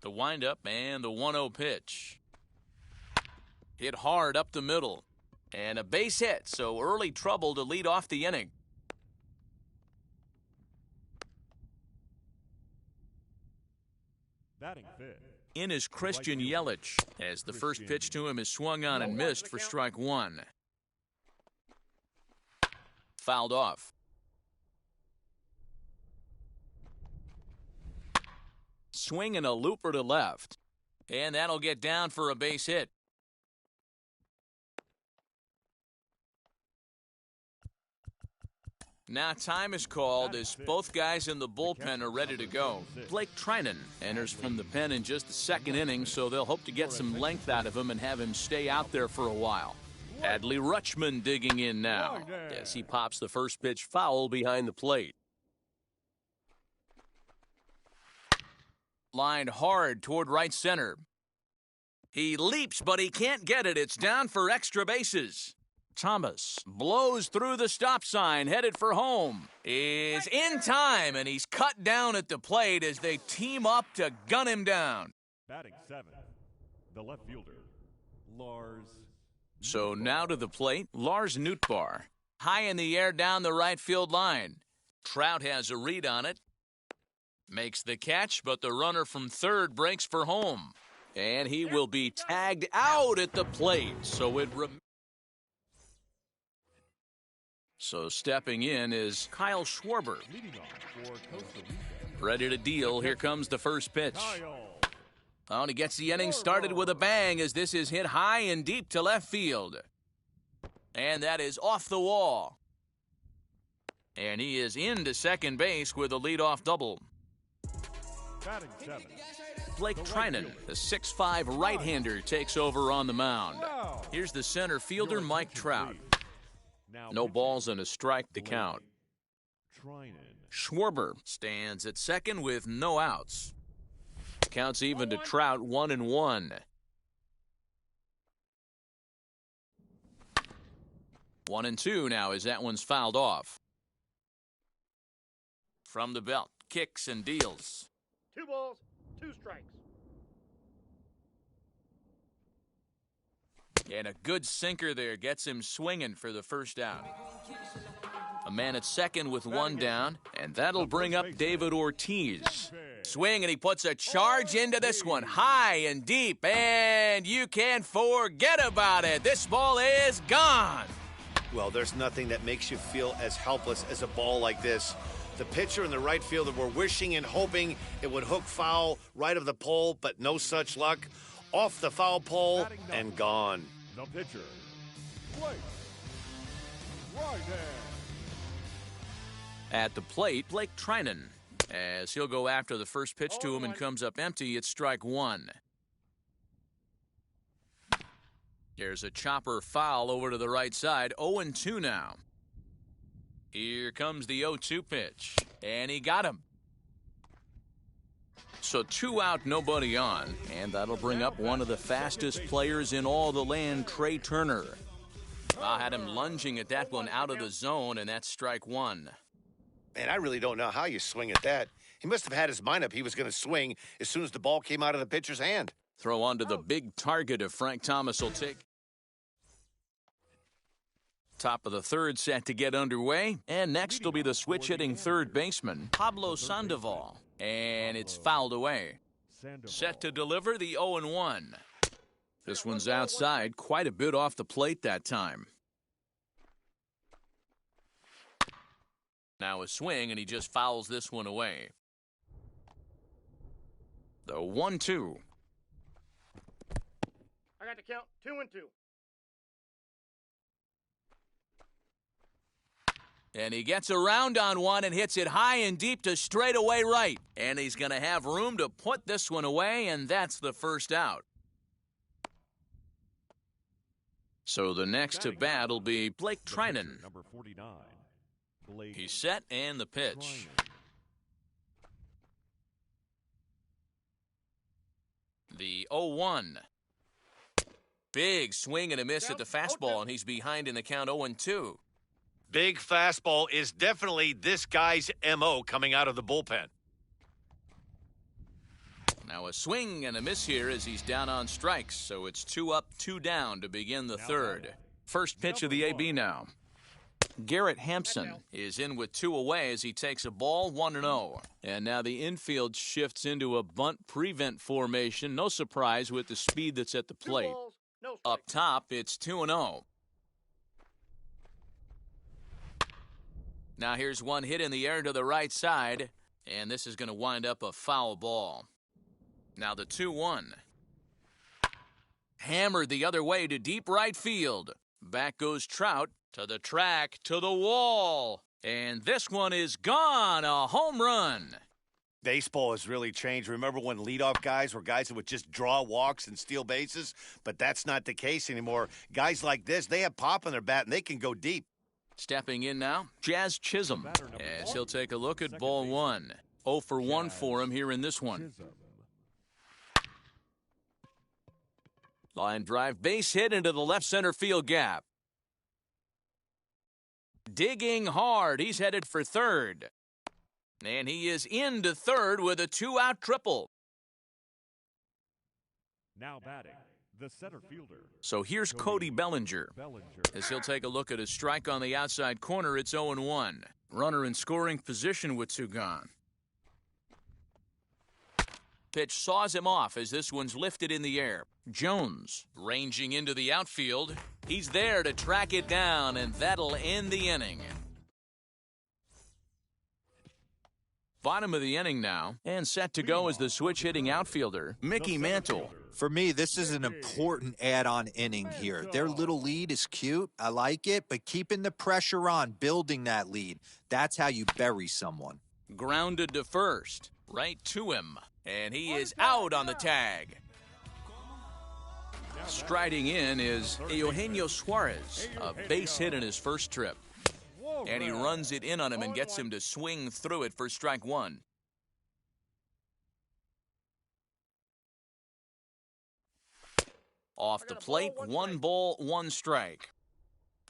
The windup and the 1-0 pitch. Hit hard up the middle. And a base hit, so early trouble to lead off the inning. Batting fifth. In is Christian Yelich, as the first pitch to him is swung on and missed for strike one. Fouled off. Swinging a looper to left. And that'll get down for a base hit. Now time is called as both guys in the bullpen are ready to go. Blake Trinan enters from the pen in just the second inning, so they'll hope to get some length out of him and have him stay out there for a while. Adley Rutschman digging in now as he pops the first pitch foul behind the plate. Lined hard toward right center. He leaps, but he can't get it. It's down for extra bases. Thomas blows through the stop sign, headed for home. Is in time, and he's cut down at the plate as they team up to gun him down. Batting seventh, the left fielder, Lars. So now to the plate, Lars Nootbaar. High in the air down the right field line. Trout has a read on it. Makes the catch, but the runner from third breaks for home. And he will be tagged out at the plate, So stepping in is Kyle Schwarber. Ready to deal. Here comes the first pitch. Oh, and he gets the inning started with a bang as this is hit high and deep to left field. And that is off the wall. And he is into second base with a leadoff double. Blake Trinan, the 6'5" right-hander, takes over on the mound. Here's the center fielder, Mike Trout. No balls and a strike to count. Schwarber stands at second with no outs. Counts even to Trout, 1-1. 1-2 now as that one's fouled off. From the belt, kicks and deals. 2 balls, 2 strikes. And a good sinker there gets him swinging for the first out. A man at second with one down, and that'll bring up David Ortiz. Swing, and he puts a charge into this one, high and deep, and you can't forget about it. This ball is gone. Well, there's nothing that makes you feel as helpless as a ball like this. The pitcher and the right fielder were wishing and hoping it would hook foul right of the pole, but no such luck. Off the foul pole and gone. The pitcher, Blake Trinan. At the plate, Blake Trinan, as he'll go after the first pitch to him and comes up empty. It's strike one. There's a chopper foul over to the right side. 0-2 now. Here comes the 0-2 pitch, and he got him. So 2 out, nobody on, and that'll bring up one of the fastest players in all the land, Trey Turner. I had him lunging at that one out of the zone, and that's strike one. Man, I really don't know how you swing at that. He must have had his mind up he was going to swing as soon as the ball came out of the pitcher's hand. Throw onto the big target if Frank Thomas will take. Top of the third set to get underway, and next will be the switch-hitting third baseman, Pablo Sandoval. And it's fouled away. Set to deliver the 0-1. This one's outside, quite a bit off the plate that time. Now a swing, and he just fouls this one away. The 1-2. I got the count, 2-2. And he gets around on one and hits it high and deep to straightaway right. And he's going to have room to put this one away, and that's the first out. So the next to bat will be Blake Trinan. Number 49. He's set, and the pitch. The 0-1. Big swing and a miss at the fastball, and he's behind in the count 0-2. Big fastball is definitely this guy's M.O. coming out of the bullpen. Now a swing and a miss here as he's down on strikes, so it's 2 up, 2 down to begin the third. First pitch of the AB now. Garrett Hampson is in with 2 away as he takes a ball, 1-0. And now the infield shifts into a bunt prevent formation. No surprise with the speed that's at the plate. 2 balls, no strikes. Up top, it's 2-0. Now here's one hit in the air to the right side, and this is going to wind up a foul ball. Now the 2-1. Hammered the other way to deep right field. Back goes Trout to the track, to the wall. And this one is gone, a home run. Baseball has really changed. Remember when leadoff guys were guys that would just draw walks and steal bases? But that's not the case anymore. Guys like this, they have pop on their bat, and they can go deep. Stepping in now, Jazz Chisholm, as he'll take a look at ball 1. 0 for 1 for him here in this one. Line drive, base hit into the left center field gap. Digging hard, he's headed for third. And he is into third with a 2-out triple. Now batting, the center fielder. So here's Cody Bellinger. As he'll take a look at his strike on the outside corner, it's 0-1. Runner in scoring position with 2 gone. Pitch saws him off as this one's lifted in the air. Jones ranging into the outfield. He's there to track it down, and that'll end the inning. Bottom of the inning now, and set to go is the switch-hitting outfielder, Mickey Mantle. For me, this is an important add-on inning here. Their little lead is cute. I like it, but keeping the pressure on, building that lead, that's how you bury someone. Grounded to first, right to him, and he is out on the tag. Striding in is Eugenio Suarez, a base hit in his first trip. And he runs it in on him and gets him to swing through it for strike 1. Off the plate, 1 ball, 1 strike.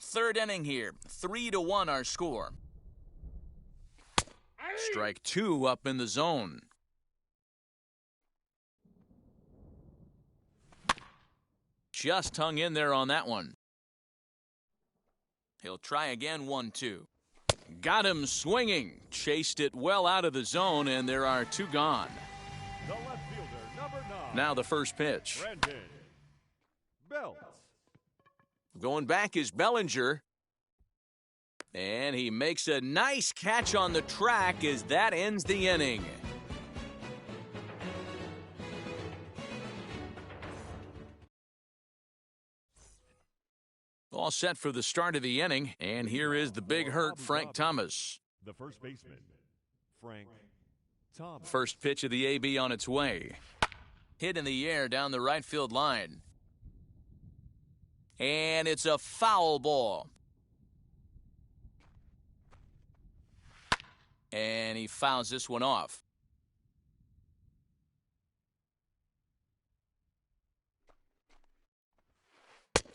Third inning here, 3-1 our score. Strike 2 up in the zone. Just hung in there on that one. He'll try again, 1-2. Got him swinging. Chased it well out of the zone, and there are 2 gone. The left fielder, number 9. Now the first pitch. Brandon Belt. Going back is Bellinger. And he makes a nice catch on the track as that ends the inning. All set for the start of the inning, and here is the big hurt, Frank Thomas. The first baseman, Frank Thomas. First pitch of the AB on its way. Hit in the air down the right field line. And it's a foul ball. And he fouls this one off.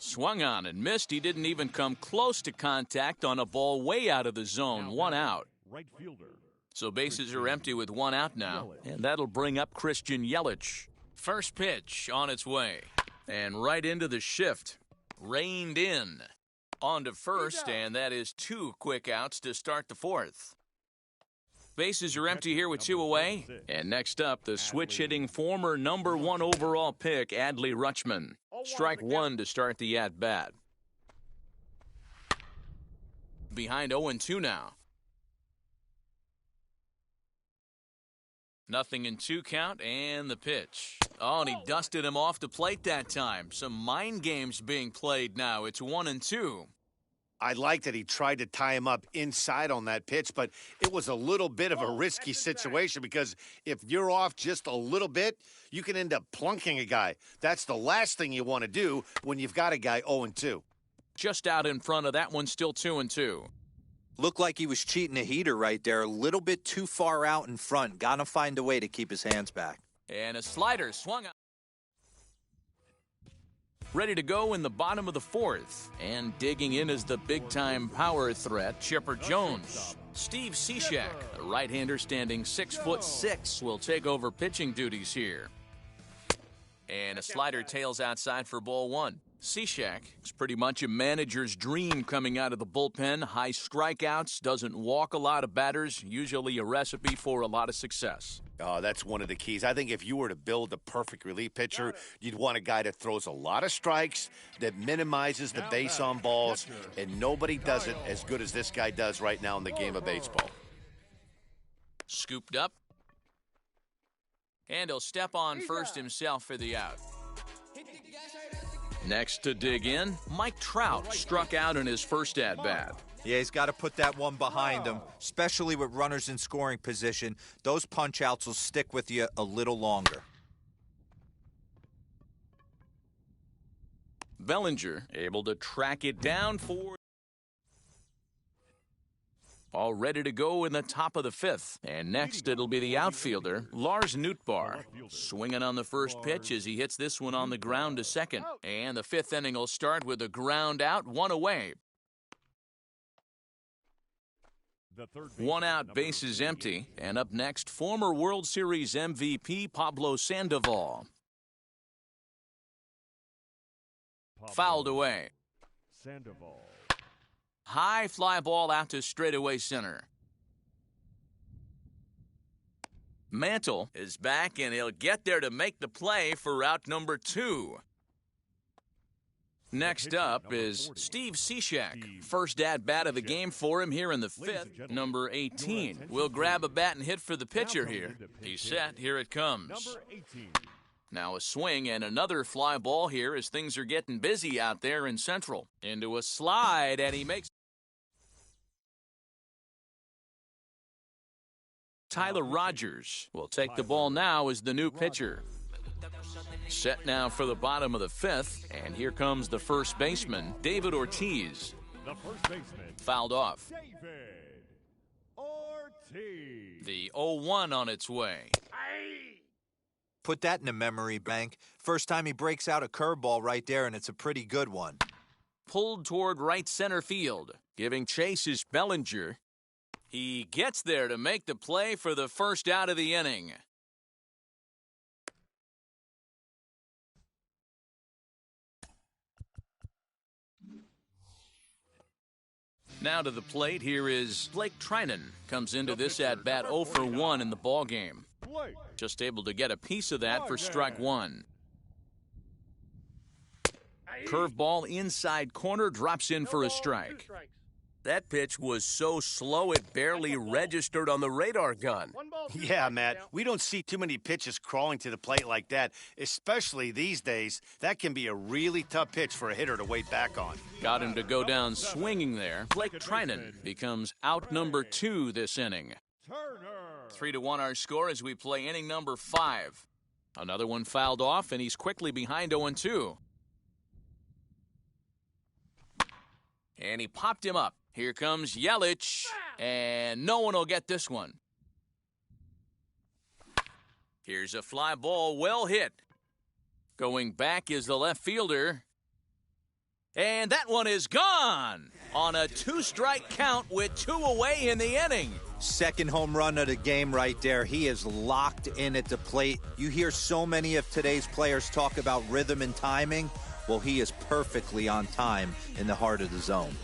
Swung on and missed. He didn't even come close to contact on a ball way out of the zone. 1 out. Right fielder. So bases are empty with 1 out now. And that'll bring up Christian Yelich. First pitch on its way. And right into the shift. Reined in. On to first, and that is 2 quick outs to start the 4th. Bases are empty here with 2 away. And next up, the switch-hitting former number 1 overall pick, Adley Rutschman. Strike 1 to start the at-bat. Behind 0-2 now. 0-2 count, and the pitch. Oh, and he dusted him off the plate that time. Some mind games being played now. It's 1-2. I like that he tried to tie him up inside on that pitch, but it was a little bit of a risky situation because if you're off just a little bit, you can end up plunking a guy. That's the last thing you want to do when you've got a guy 0-2. Just out in front of that one, still 2-2. Looked like he was cheating a heater right there. A little bit too far out in front. Got to find a way to keep his hands back. And a slider swung out. Ready to go in the bottom of the 4th. And digging in is the big-time power threat, Chipper Jones. Steve Cishek, the right-hander standing 6'6", will take over pitching duties here. And a slider tails outside for ball one. Cishek is pretty much a manager's dream coming out of the bullpen. High strikeouts, doesn't walk a lot of batters, usually a recipe for a lot of success. Oh, that's one of the keys. I think if you were to build a perfect relief pitcher, you'd want a guy that throws a lot of strikes, that minimizes the base on balls, and nobody does it as good as this guy does right now in the game of baseball. Scooped up. And he'll step on first himself for the out. Next to dig in, Mike Trout struck out in his first at-bat. Yeah, he's got to put that one behind him, especially with runners in scoring position. Those punch-outs will stick with you a little longer. Bellinger able to track it down for... all ready to go in the top of the fifth. And next it'll be the outfielder, Lars Nootbaar. Swinging on the first pitch as he hits this one on the ground to second. And the fifth inning will start with a ground out, one away. One out, base is empty. And up next, former World Series MVP Pablo Sandoval. Fouled away. Sandoval. High fly ball out to straightaway center. Mantle is back, and he'll get there to make the play for out number 2. Next up is Steve Cishek. First at-bat of the game for him here in the fifth. Number 18 will grab a bat and hit for the pitcher here. He's set. Here it comes. Now a swing and another fly ball here as things are getting busy out there in Central. Into a slide, and he makes... Tyler Rogers will take the ball now as the new pitcher. Set now for the bottom of the fifth, and here comes the first baseman, David Ortiz. The first baseman. Fouled off. David Ortiz. The 0-1 on its way. Put that in a memory bank. First time he breaks out a curveball right there, and it's a pretty good one. Pulled toward right center field. Giving chase is Bellinger. He gets there to make the play for the first out of the inning. Now to the plate, here is Blake Trinan. Comes into this at-bat 0 for 1 in the ballgame. Just able to get a piece of that for strike one. Curveball inside corner, drops in for a strike. That pitch was so slow it barely registered on the radar gun. Yeah, Matt, we don't see too many pitches crawling to the plate like that, especially these days. That can be a really tough pitch for a hitter to wait back on. Got him to go down swinging there. Blake Trinan becomes out number 2 this inning. 3-1 our score as we play inning number 5. Another one fouled off, and he's quickly behind 0-2. And he popped him up. Here comes Yelich, and no one will get this one. Here's a fly ball, well hit. Going back is the left fielder. And that one is gone on a 2-strike count with 2 away in the inning. Second home run of the game right there. He is locked in at the plate. You hear so many of today's players talk about rhythm and timing. Well, he is perfectly on time in the heart of the zone.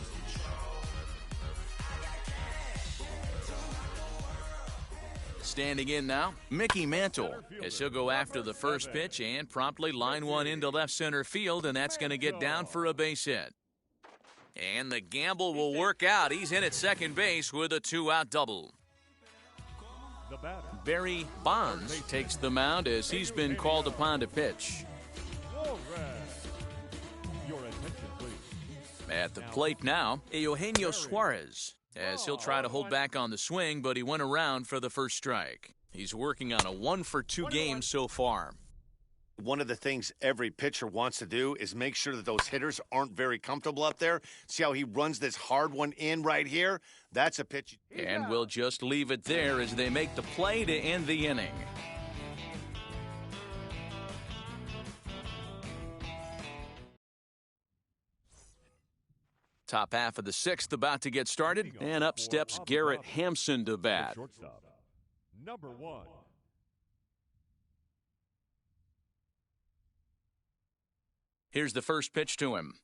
Standing in now, Mickey Mantle, as he'll go after the first pitch and promptly line one into left center field, and that's going to get down for a base hit. And the gamble will work out. He's in at second base with a 2-out double. Barry Bonds takes the mound as he's been called upon to pitch. At the plate now, Eugenio Suarez, as he'll try to hold back on the swing, but he went around for the first strike. He's working on a 1-for-2 game so far. One of the things every pitcher wants to do is make sure that those hitters aren't very comfortable up there. See how he runs this hard one in right here? That's a pitch. And we'll just leave it there as they make the play to end the inning. Top half of the 6th about to get started, and up steps Garrett Hampson to bat. Shortstop, number 1. Here's the first pitch to him.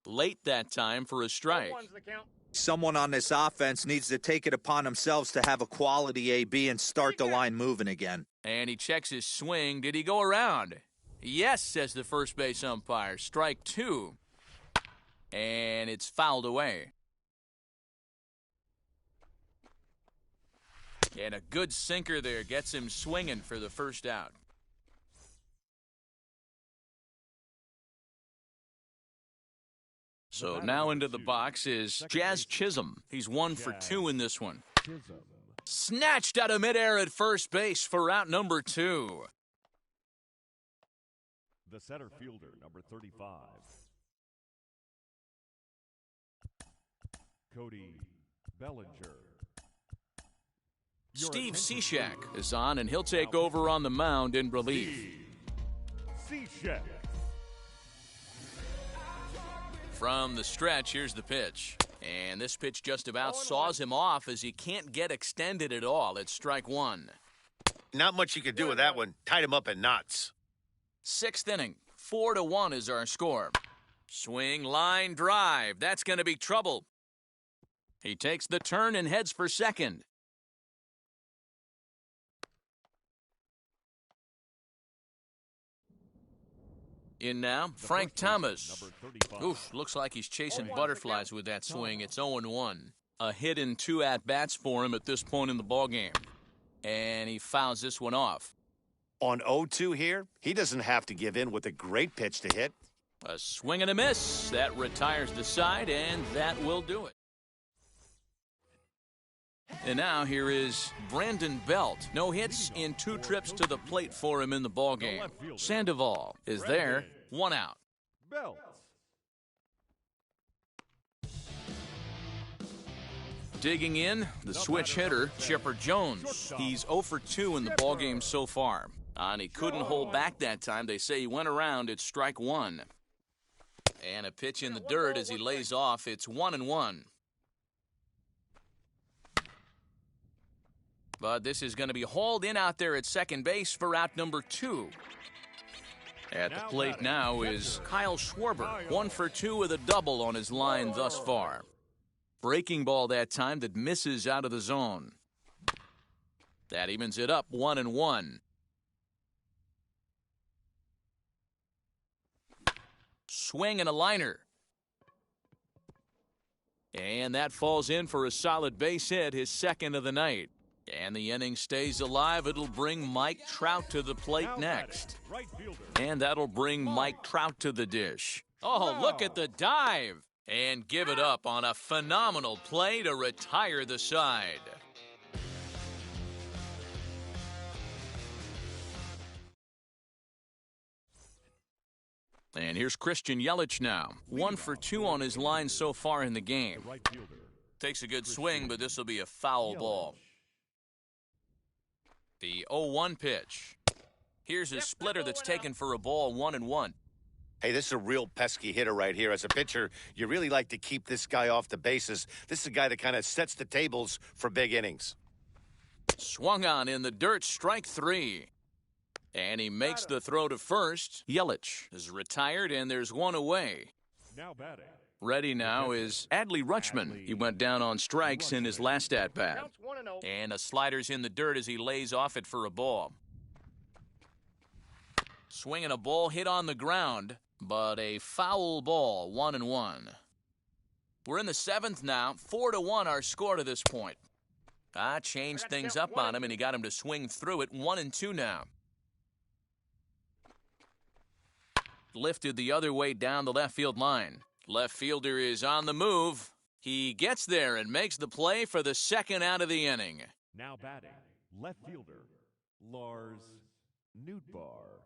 Late that time for a strike. 1's the count. Someone on this offense needs to take it upon themselves to have a quality AB and start the line moving again. And he checks his swing. Did he go around? Yes, says the first base umpire. Strike 2. And it's fouled away. And a good sinker there gets him swinging for the first out. So now into the box is Jazz Chisholm. He's 1 for 2 in this one. Snatched out of midair at first base for out number 2. The center fielder, number 35. Cody Bellinger. Steve Cishek is on, and he'll take over on the mound in relief. Cishek. From the stretch, here's the pitch. And this pitch just about saws him off as he can't get extended at all. It's strike 1. Not much you can do with that one. Tied him up in knots. 6th inning. 4-1 is our score. Swing, line, drive. That's going to be trouble. He takes the turn and heads for second. In now, Frank Thomas. Oof, looks like he's chasing butterflies with that swing. It's 0-1. A hit and 2 at-bats for him at this point in the ballgame. And he fouls this one off. On 0-2 here, he doesn't have to give in with a great pitch to hit. A swing and a miss. That retires the side, and that will do it. And now here is Brandon Belt. No hits in 2 trips to the plate for him in the ballgame. Sandoval is there. 1 out. Belt. Digging in, the switch hitter, Chipper Jones. He's 0 for 2 in the ballgame so far. And he couldn't hold back that time. They say he went around. It's strike 1. And a pitch in the dirt as he lays off. It's 1-1. But this is going to be hauled in out there at second base for out number 2. At the plate now is Kyle Schwarber. 1 for 2 with a double on his line thus far. Breaking ball that time that misses out of the zone. That evens it up 1-1. Swing and a liner. And that falls in for a solid base hit, his second of the night. And the inning stays alive. It'll bring Mike Trout to the plate next. And that'll bring Mike Trout to the dish. Oh, look at the dive. And give it up on a phenomenal play to retire the side. And here's Christian Yelich now. 1 for 2 on his line so far in the game. Takes a good swing, but this will be a foul ball. The 0-1 pitch. Here's a splitter that's taken for a ball, 1-1. Hey, this is a real pesky hitter right here. As a pitcher, you really like to keep this guy off the bases. This is a guy that kind of sets the tables for big innings. Swung on in the dirt, strike 3. And he makes the throw to first. Yelich is retired, and there's 1 away. Now batting. Ready now is Adley Rutschman. He went down on strikes in his last at-bat. Counts 1-0. And a slider's in the dirt as he lays off it for a ball. Swinging a ball hit on the ground, but a foul ball, 1-1. We're in the 7th now. 4-1 our score to this point. Changed things up on him, and he got him to swing through it. 1-2 now. Lifted the other way down the left field line. Left fielder is on the move. He gets there and makes the play for the second out of the inning. Now batting, left fielder, Lars Nootbaar.